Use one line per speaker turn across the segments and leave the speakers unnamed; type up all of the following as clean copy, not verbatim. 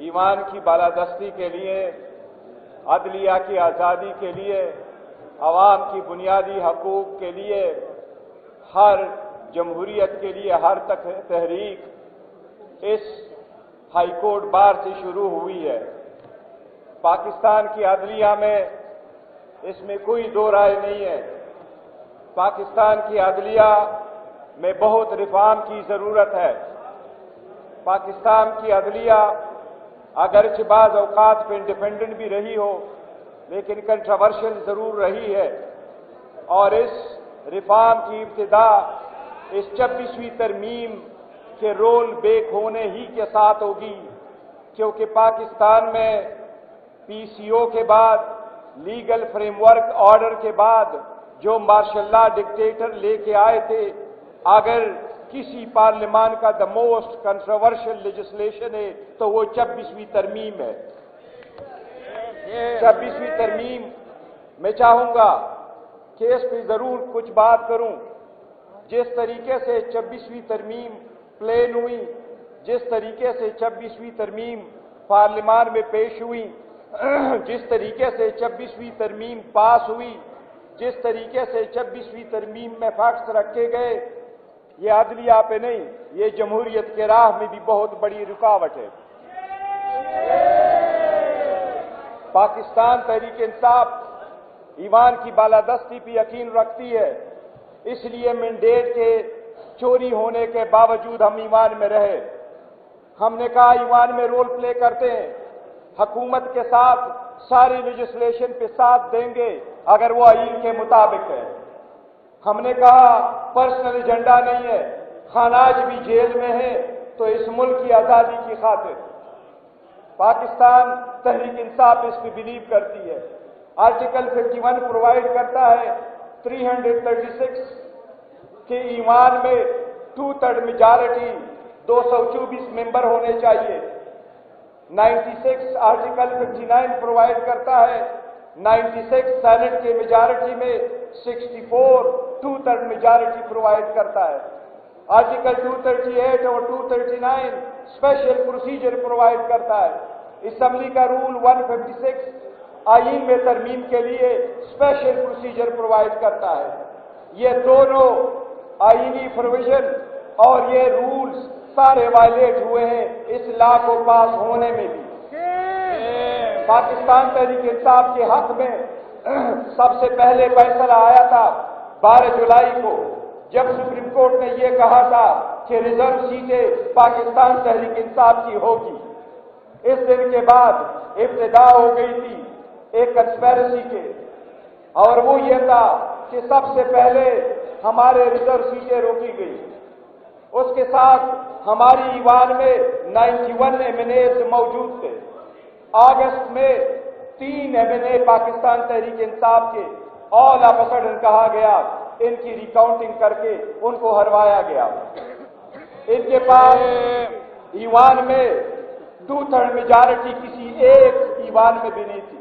ایمان کی بالادستی کے لیے، عدلیہ کی آزادی کے لیے، عوام کی بنیادی حقوق کے لیے، ہر جمہوریت کے لیے ہر تک تحریک اس ہائی کورٹ بار سے شروع ہوئی ہے۔ پاکستان کی عدلیہ میں اس میں کوئی دو رائے نہیں ہے۔ پاکستان کی عدلیہ میں بہت ریفارم کی ضرورت ہے۔ پاکستان کی عدلیہ اگرچہ بعض اوقات پہ انڈیپینڈنٹ بھی رہی ہو لیکن کنٹروورشل ضرور رہی ہے، اور اس ریفارم کی ابتدا اس 26ویں ترمیم کے رول بیک ہونے ہی کے ساتھ ہوگی، کیونکہ پاکستان میں پی سی او کے بعد، لیگل فریم ورک آرڈر کے بعد جو مارشل لا ڈکٹیٹر لے کے آئے تھے، اگر کسی پارلیمان کا دا موسٹ کنٹروورشل لیجسلیشن ہے تو وہ 26ویں ترمیم ہے۔ 26ویں ترمیم میں چاہوں گا کہ اس پہ ضرور کچھ بات کروں۔ جس طریقے سے 26ویں ترمیم پلین ہوئی، جس طریقے سے 26ویں ترمیم پارلیمان میں پیش ہوئی، جس طریقے سے 26ویں ترمیم پاس ہوئی، جس طریقے سے 26ویں ترمیم میں فیکٹس رکھے گئے، یہ عدلیہ پہ نہیں، یہ جمہوریت کے راہ میں بھی بہت بڑی رکاوٹ ہے۔ پاکستان تحریک انصاف ایمان کی بالادستی پہ یقین رکھتی ہے، اس لیے مینڈیٹ کے چوری ہونے کے باوجود ہم ایمان میں رہے۔ ہم نے کہا ایمان میں رول پلے کرتے ہیں، حکومت کے ساتھ ساری لیجسلیشن پہ ساتھ دیں گے اگر وہ آئین کے مطابق ہے۔ ہم نے کہا پرسنل ایجنڈا نہیں ہے، خاناج بھی جیل میں ہے تو اس ملک کی آزادی کی خاطر۔ پاکستان تحریک انصاف اس پہ بلیو کرتی ہے۔ آرٹیکل 51 پرووائڈ کرتا ہے 336 کہ ایوان میں 2/3 میجارٹی 224 ممبر ہونے چاہیے۔ 96 آرٹیکل 59 پرووائڈ کرتا ہے 96 سینٹ کے میجارٹی میں 64 2/3 میجارٹی پرووائڈ کرتا ہے۔ آرٹیکل 238 اور 239 اسپیشل پروسیجر پرووائڈ کرتا ہے۔ اسمبلی کا رول 156 آئین میں ترمیم کے لیے اسپیشل پروسیجر پرووائڈ کرتا ہے۔ یہ دونوں آئینی پروویژن اور یہ رولز سارے وائلیٹ ہوئے ہیں اس لا کو پاس ہونے میں بھی۔ پاکستان تحریک انصاف کے حق میں سب سے پہلے فیصلہ آیا تھا 12 جولائی کو، جب سپریم کورٹ نے یہ کہا تھا کہ ریزرو سیٹیں پاکستان تحریک انصاف کی ہوگی۔ اس دن کے بعد ابتدا ہو گئی تھی ایک کنسپیرسی کے، اور وہ یہ تھا کہ سب سے پہلے ہمارے ریزرو سیٹیں روکی گئی، اس کے ساتھ ہماری ایوان میں 91 MNAs موجود تھے۔ اگست میں 3 MNA پاکستان تحریک انصاف کے آل آف اے سڈن کہا گیا، ان کی ریکاؤنٹنگ کر کے ان کو ہروایا گیا۔ ان کے پاس ایوان میں 2/3 میجارٹی کسی ایک ایوان میں بھی نہیں تھی۔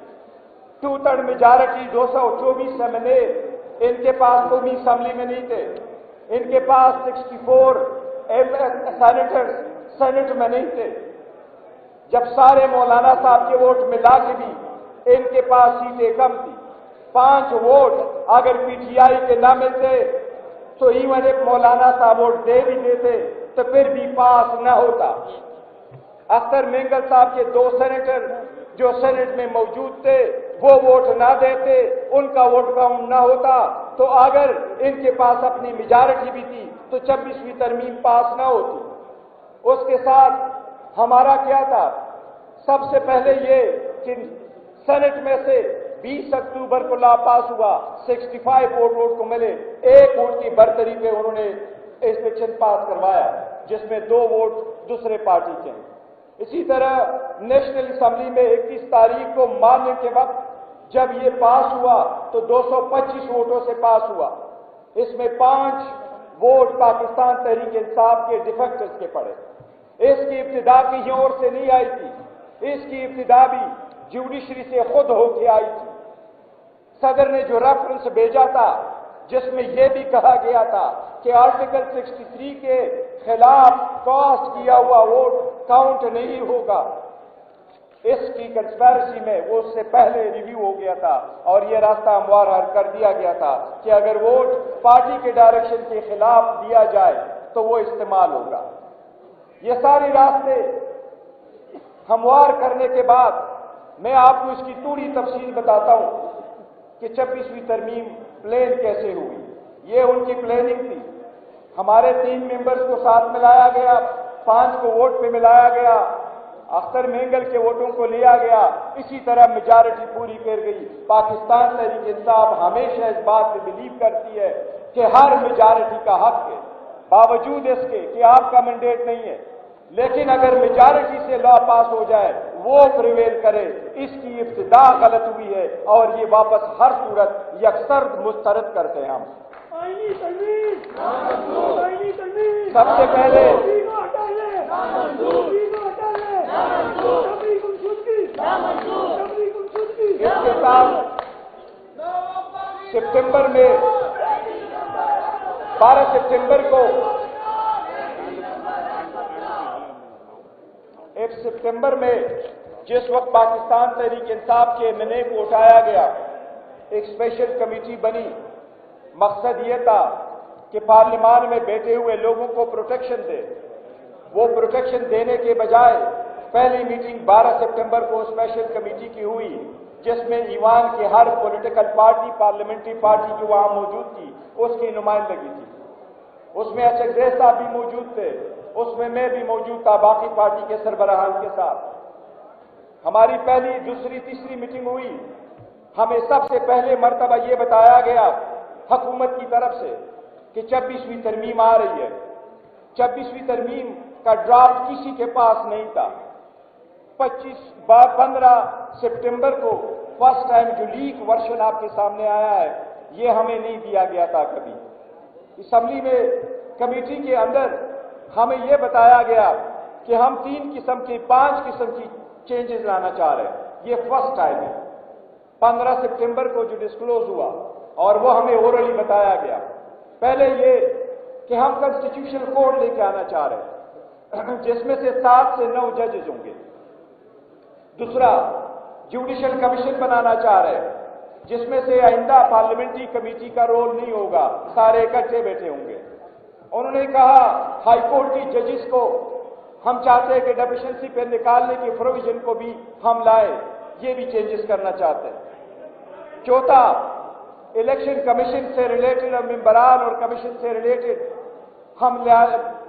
2/3 میجارٹی 224 MNA ان کے پاس قومی اسمبلی میں نہیں تھے۔ ان کے پاس 64 سینیٹرز سینٹ میں نہیں تھے۔ جب سارے مولانا صاحب کے ووٹ ملا کے بھی ان کے پاس سیٹیں کم تھی، 5 ووٹ اگر پی ٹی آئی کے نہ ملتے تو ایون ایک مولانا صاحب ووٹ دے بھی دیتے تو پھر بھی پاس نہ ہوتا۔ اختر مینگل صاحب کے 2 سینیٹر جو سینٹ میں موجود تھے وہ ووٹ نہ دیتے، ان کا ووٹ کاؤنٹ نہ ہوتا، تو اگر ان کے پاس اپنی میجارٹی بھی تھی تو 26ویں ترمیم پاس نہ ہوتی۔ اس کے ساتھ ہمارا کیا تھا؟ سب سے پہلے یہ کہ سینٹ میں سے 20 اکتوبر کو لا پاس ہوا، 65 ووٹ کو ملے، 1 ووٹ کی برتری پہ انہوں نے ایکسپیکشن پاس کروایا جس میں 2 ووٹ دوسرے پارٹی کے ہیں۔ اسی طرح نیشنل اسمبلی میں 21 تاریخ کو ماننے کے وقت جب یہ پاس ہوا تو 225 ووٹوں سے پاس ہوا۔ اس میں 5 ووٹ پاکستان تحریک انصاف کے ڈیفیکٹرز کے پڑے۔ اس کی ابتدا کہیں اور سے نہیں آئی تھی، اس کی ابتدا بھی جوڈیشری سے خود ہو کے آئی تھی۔ صدر نے جو ریفرنس بھیجا تھا جس میں یہ بھی کہا گیا تھا کہ آرٹیکل 63 کے خلاف کاسٹ کیا ہوا ووٹ کاؤنٹ نہیں ہوگا. اس کی کنسپیرسی میں وہ اس سے پہلے ریویو ہو گیا تھا اور یہ راستہ ہموار کر دیا گیا تھا کہ اگر ووٹ پارٹی کے ڈائریکشن کے خلاف دیا جائے تو وہ استعمال ہوگا. یہ سارے راستے ہموار کرنے کے بعد میں آپ کو اس کی تھوڑی تفصیل بتاتا ہوں کہ 26ویں ترمیم پلان کیسے ہوئی. یہ ان کی پلاننگ تھی. ہمارے 3 ممبرز کو ساتھ ملایا گیا، 5 کو ووٹ پہ ملایا گیا، اختر مینگل کے ووٹوں کو لیا گیا. اسی طرح میجارٹی پوری کر گئی. پاکستان تحریک انصاف ہمیشہ اس بات پہ بلیو کرتی ہے کہ ہر میجارٹی کا حق ہے، باوجود اس کے کہ آپ کا مینڈیٹ نہیں ہے، لیکن اگر میجارٹی سے لا پاس ہو جائے وہ پریویل کرے. اس کی ابتدا غلط ہوئی ہے اور یہ واپس ہر صورت یکسر مسترد کرتے ہیں. ہم سب سے پہلے اس کے ساتھ سپتمبر میں 12 سپتمبر کو 1 سپتمبر میں جس وقت پاکستان تحریک انصاف کے ایمنے کو اٹھایا گیا، ایک اسپیشل کمیٹی بنی. مقصد یہ تھا کہ پارلیمان میں بیٹھے ہوئے لوگوں کو پروٹیکشن دے. وہ پروٹیکشن دینے کے بجائے پہلی میٹنگ 12 سپتمبر کو اسپیشل کمیٹی کی ہوئی، جس میں ایوان کی ہر پولیٹیکل پارٹی، پارلیمنٹری پارٹی جو وہاں موجود تھی اس کی نمائندگی تھی. اس میں اچھگزے صاحب بھی موجود تھے، اس میں بھی موجود تھا باقی پارٹی کے سربراہان کے ساتھ. ہماری پہلی، دوسری، تیسری میٹنگ ہوئی. ہمیں سب سے پہلے مرتبہ یہ بتایا گیا حکومت کی طرف سے کہ 26ویں ترمیم آ رہی ہے. 26ویں ترمیم کا ڈرافٹ کسی کے پاس نہیں تھا. 15 سپتمبر کو فرسٹ ٹائم جو لیک ورژن آپ کے سامنے آیا ہے یہ ہمیں نہیں دیا گیا تھا کبھی. اسمبلی میں کمیٹی کے اندر ہمیں یہ بتایا گیا کہ ہم 3 قسم کی 5 قسم کی چینجز لانا چاہ رہے ہیں. یہ فرسٹ ٹائم ہے. 15 سپتمبر کو جو ڈسکلوز ہوا اور وہ ہمیں اورلی بتایا گیا. پہلے یہ کہ ہم کنسٹیٹیوشنل کوڈ لے کے آنا چاہ رہے ہیں جس میں سے 7 سے 9 ججز ہوں گے. دوسرا، جوڈیشل کمیشن بنانا چاہ رہے ہیں جس میں سے آئندہ پارلیمنٹری کمیٹی کا رول نہیں ہوگا، سارے اکٹھے بیٹھے ہوں گے. انہوں نے کہا ہائی کورٹ کی ججز کو ہم چاہتے ہیں کہ ڈیفیشنسی پہ نکالنے کی پروویژن کو بھی ہم لائیں. یہ بھی چینجز کرنا چاہتے ہیں. چوتھا، الیکشن کمیشن سے ریلیٹڈ اور ممبران اور کمیشن سے ریلیٹڈ ہم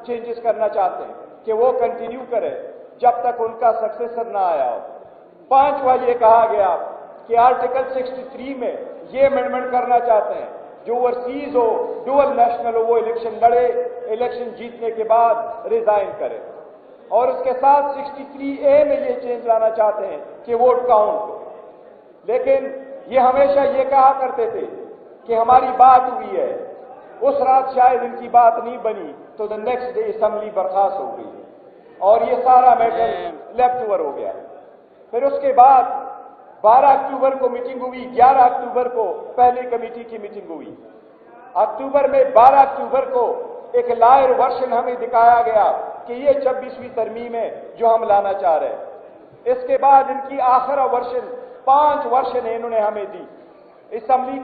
چینجز کرنا چاہتے ہیں کہ وہ کنٹینیو کرے جب تک ان کا سکسیسر نہ آیا ہو. 5واں یہ کہا گیا کہ آرٹیکل 63 میں یہ امینڈمنٹ کرنا چاہتے ہیں جو اوورسیز ہو، ڈوئل نیشنل ہو، وہ الیکشن لڑے، الیکشن جیتنے کے بعد ریزائن کرے. اور اس کے ساتھ 63A میں یہ چینج لانا چاہتے ہیں کہ ووٹ کاؤنٹ ہو. لیکن یہ ہمیشہ یہ کہا کرتے تھے کہ ہماری بات ہوئی ہے، اس رات شاید ان کی بات نہیں بنی تو دا نیکسٹ ڈے اسمبلی برخاست ہو گئی اور یہ سارا میٹر لیفٹ اوور ہو گیا. پھر اس کے بعد 12 اکتوبر کو میٹنگ ہوئی. 11 اکتوبر کو پہلی کمیٹی کی میٹنگ ہوئی. اکتوبر میں 12 اکتوبر کو ایک لائر ورژن ہمیں دکھایا گیا کہ یہ 26ویں ترمیم ہے جو ہم لانا چاہ رہے ہیں. اس کے بعد ان کی آخر ورژن 5 ورژن انہوں نے ہمیں دی. اسمبلی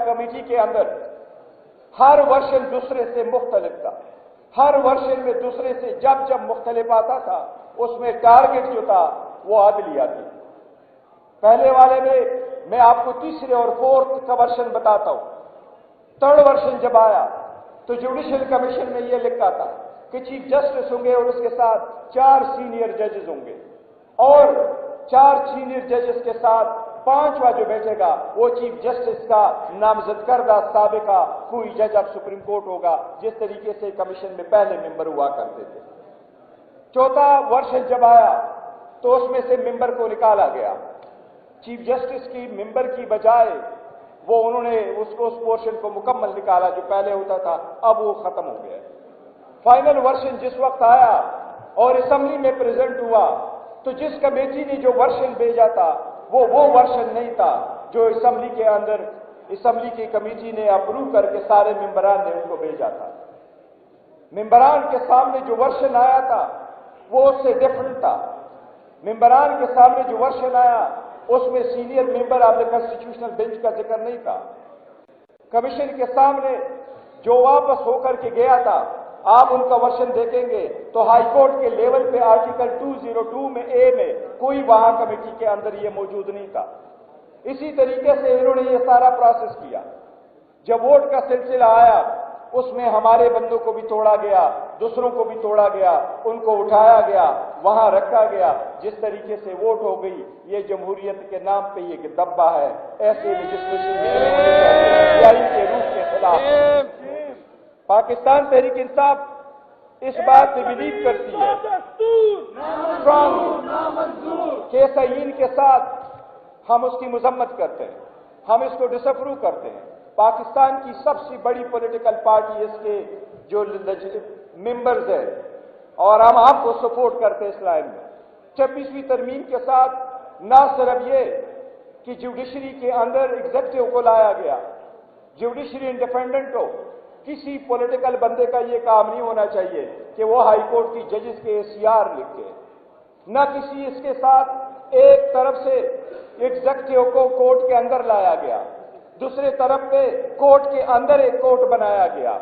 کمیٹی کے اندر ہر ورژن دوسرے سے مختلف تھا. ہر ورژن میں دوسرے سے جب مختلف آتا تھا اس میں ٹارگٹ جو تھا وہ عدلیہ تھی. پہلے والے میں آپ کو تیسرے اور فورتھ کا ورژن بتاتا ہوں. تھرڈ ورژن جب آیا تو جوڈیشل کمیشن میں یہ لکھا تھا کہ چیف جسٹس ہوں گے اور اس کے ساتھ 4 سینئر ججز ہوں گے اور 4 سینئر ججز کے ساتھ 5واں جو بیٹھے گا وہ چیف جسٹس کا نامزد کردہ سابقہ کوئی جج آف سپریم کورٹ ہوگا، جس طریقے سے کمیشن میں پہلے ممبر ہوا کرتے تھے. چوتھا ورژن جب آیا تو اس میں سے ممبر کو نکالا گیا. چیف جسٹس کی ممبر کی بجائے انہوں نے اس پورشن کو مکمل نکالا جو پہلے ہوتا تھا، اب وہ ختم ہو گیا. فائنل ورژن جس وقت آیا اور اسمبلی میں پریزنٹ ہوا تو جس کمیٹی نے جو ورژن بھیجا تھا وہ ورژن نہیں تھا جو اسمبلی کے اندر اسمبلی کی کمیٹی نے اپروو کر کے سارے ممبران نے ان کو بھیجا تھا۔ ممبران کے سامنے جو ورشن آیا تھا وہ اس سے ڈفرنٹ تھا۔ ممبران کے سامنے جو ورشن آیا اس میں senior member of the constitutional bench کا ذکر نہیں تھا۔ کمیشن کے سامنے جو واپس ہو کر کے گیا تھا، آپ ان کا ورشن دیکھیں گے تو ہائی کورٹ کے لیول پہ آرٹیکل 202 میں اے میں کوئی وہاں کمیٹی کے اندر یہ موجود نہیں تھا۔ اسی طریقے سے انہوں نے یہ سارا پروسیس کیا۔ جب ووٹ کا سلسلہ آیا اس میں ہمارے بندوں کو بھی توڑا گیا، دوسروں کو بھی توڑا گیا، ان کو اٹھایا گیا، وہاں رکھا گیا۔ جس طریقے سے ووٹ ہو گئی، یہ جمہوریت کے نام پہ یہ دبا ہے، ایسے لیجسلیشن کے روح کے خلاف ہے۔ پاکستان تحریک انصاف اس بات پہ بلیو کرتی ہے کہ تعین کے ساتھ ہم اس کی مذمت کرتے ہیں، ہم اس کو ڈس اپروو کرتے ہیں۔ پاکستان کی سب سے بڑی پولیٹیکل پارٹی اس کے جو ممبرز ہیں اور ہم آپ کو سپورٹ کرتے ہیں اس لائن میں۔ 26ویں ترمیم کے ساتھ نہ صرف یہ کہ جوڈیشری کے اندر ایگزیکٹو کو لایا گیا، جوڈیشری انڈیپینڈنٹ ہو، کسی پولیٹیکل بندے کا یہ کام نہیں ہونا چاہیے کہ وہ ہائی کورٹ کی ججز کے ACR لکھے، نہ کسی اس کے ساتھ ایک طرف سے ایگزیکٹو کو کورٹ کے اندر لایا گیا، دوسرے طرف پہ کورٹ کے اندر ایک کورٹ بنایا گیا۔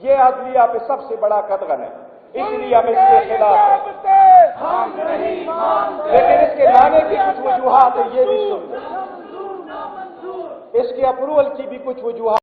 یہ عدلیہ پہ سب سے بڑا قدغن ہے، اس لیے ہم اس کے خلاف ہیں۔ لیکن اس کے لانے کی کچھ وجوہات ہیں، یہ بھی سن لیں۔ اس کے اپروول کی بھی کچھ وجوہات